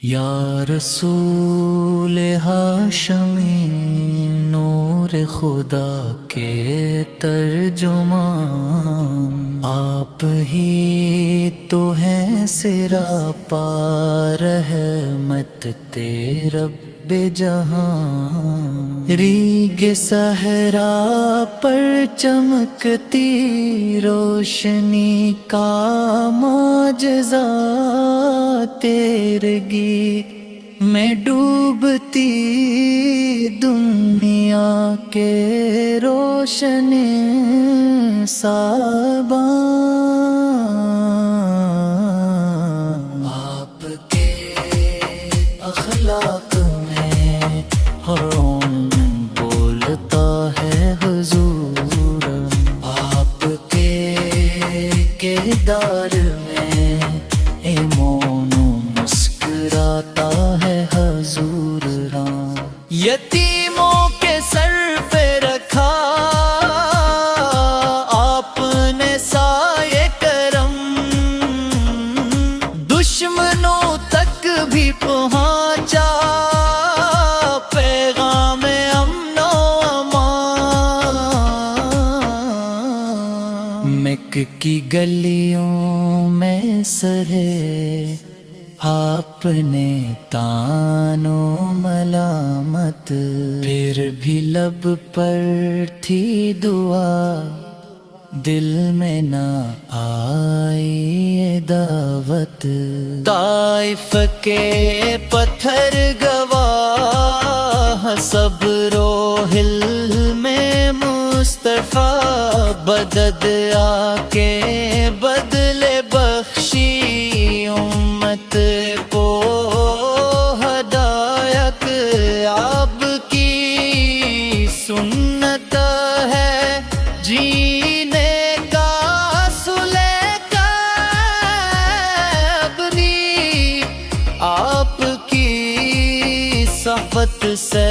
یا رسول ہاشمی نور خدا کے ترجمان، آپ ہی تو ہیں سراپا رحمت رب جہاں، ریگ صحرا پر چمکتی روشنی کا معجزہ، تیرگی میں ڈوبتی دنیا کے روشن ساباں، آپ کے اخلاق میں ہر بولتا ہے حضور، آپ کے کردار میں ایمان مسکراتا ہے حضور، یتیموں کے سر پہ رکھا آپ نے سایہ کرم، دشمنوں تک بھی پہنچا پیغام امن و امان، مکہ کی گلیوں میں سرے آپ نے تان و ملامت، پھر بھی لب پر تھی دعا، دل میں نہ آئی دعوت، طائف کے پتھر گواہ، صبر و حلم مصطفیٰ، بدد آ کے بدلے بخشی امت کو ہدایت، آپ کی سنت ہے جینے کا سلیقہ ابری، آپ کی صحبت سے